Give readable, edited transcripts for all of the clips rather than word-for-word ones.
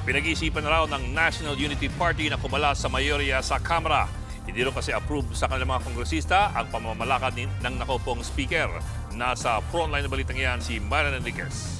Pinag-iisipan na raw ng National Unity Party na kumala sa mayorya sa Kamara. Hindi rin kasi approved sa kanilang mga kongresista ang pamamalakad ng nakupong speaker. Nasa frontline na balitang yan si Marian Enriquez.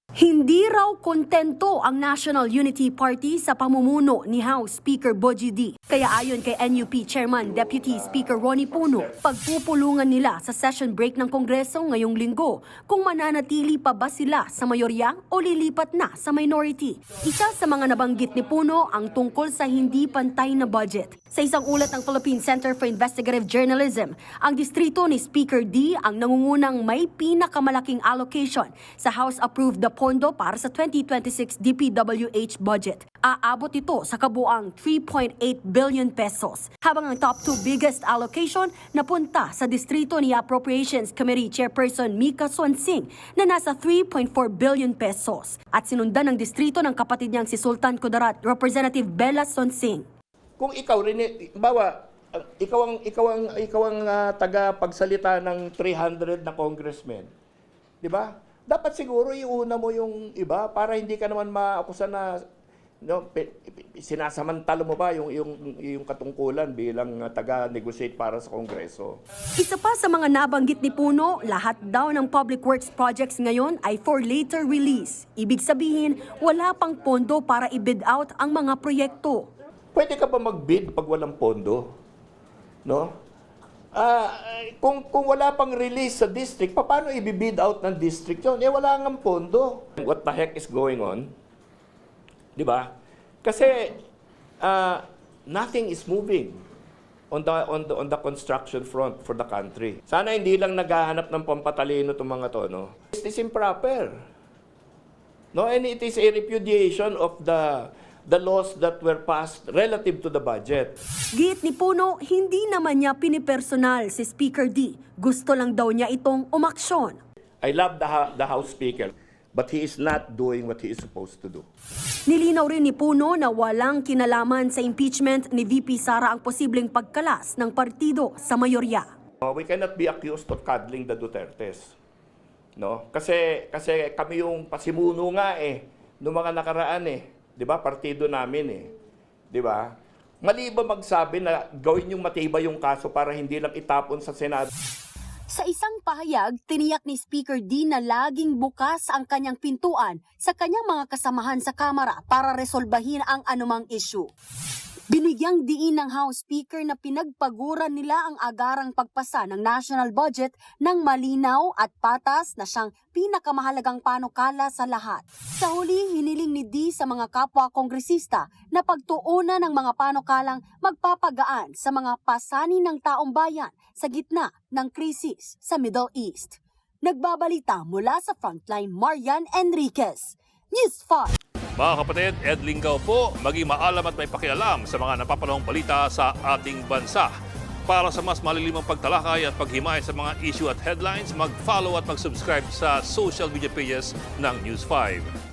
Hindi raw kontento ang National Unity Party sa pamumuno ni House Speaker Bogie D. Kaya ayon kay NUP Chairman Deputy Speaker Ronnie Puno, pagpupulungan nila sa session break ng Kongreso ngayong linggo kung mananatili pa ba sila sa mayorya o lilipat na sa minority. Isa sa mga nabanggit ni Puno ang tungkol sa hindi pantay na budget. Sa isang ulat ng Philippine Center for Investigative Journalism, ang distrito ni Speaker D ang nangungunang may pinakamalaking allocation sa House-approved na pondo para sa 2026 DPWH budget. Aabot ito sa kabuang 3.8 billion pesos, habang ang top 2 biggest allocation napunta sa distrito ni Appropriations Committee Chairperson Mika Swansing na nasa 3.4 billion pesos at sinundan ng distrito ng kapatid niyang si Sultan Kudarat, Representative Bella Swansing. Kung ikaw rin, ikaw ang tagapagsalita ng 300 na congressmen, 'di ba? Dapat siguro iuna mo yung iba para hindi ka naman maakusa na sinasamantala mo ba yung katungkulan bilang taga-negotiate para sa Kongreso. Isa pa sa mga nabanggit ni Puno, lahat daw ng public works projects ngayon ay for later release. Ibig sabihin, wala pang pondo para i-bid out ang mga proyekto. Pwede ka ba mag-bid pag walang pondo? No? Kung wala pang release sa district, paano i-bid out ng district yun? Wala nga pondo. What the heck is going on? Di ba? Kasi nothing is moving on the construction front for the country. Sana hindi lang naghahanap ng pampatalino itong mga to, no? It is improper. No, and it is a repudiation of the laws that were passed relative to the budget. Giit ni Puno, hindi naman niya pinipersonal si Speaker D. Gusto lang daw niya itong umaksyon. I love the House Speaker, but he is not doing what he is supposed to do. Nilinaw rin ni Puno na walang kinalaman sa impeachment ni VP Sara ang posibleng pagkalas ng partido sa mayorya. We cannot be accused of cuddling the Dutertes. No? Kasi kami yung pasimuno nga noong mga nakaraan 'Di ba? Partido namin 'Di ba? Mali ba magsabi na gawin yung matibay yung kaso para hindi lang itapon sa Senado? Sa isang pahayag, tiniyak ni Speaker D na laging bukas ang kanyang pintuan sa kanyang mga kasamahan sa Kamara para resolbahin ang anumang issue. Binigyang diin ng House Speaker na pinagpaguran nila ang agarang pagpasa ng national budget ng malinaw at patas na siyang pinakamahalagang panukala sa lahat. Sa huli, hiniling ni D sa mga kapwa kongresista na pagtuunan ng mga panukalang magpapagaan sa mga pasanin ng taong bayan sa gitna ng krisis sa Middle East. Nagbabalita mula sa Frontline, Marian Enriquez, News 5. Mga kapatid, Ed Lingaw po, maging maalam at may pakialam sa mga napapanahong balita sa ating bansa. Para sa mas malilimang pagtalakay at paghimay sa mga issue at headlines, mag-follow at mag-subscribe sa social media pages ng News 5.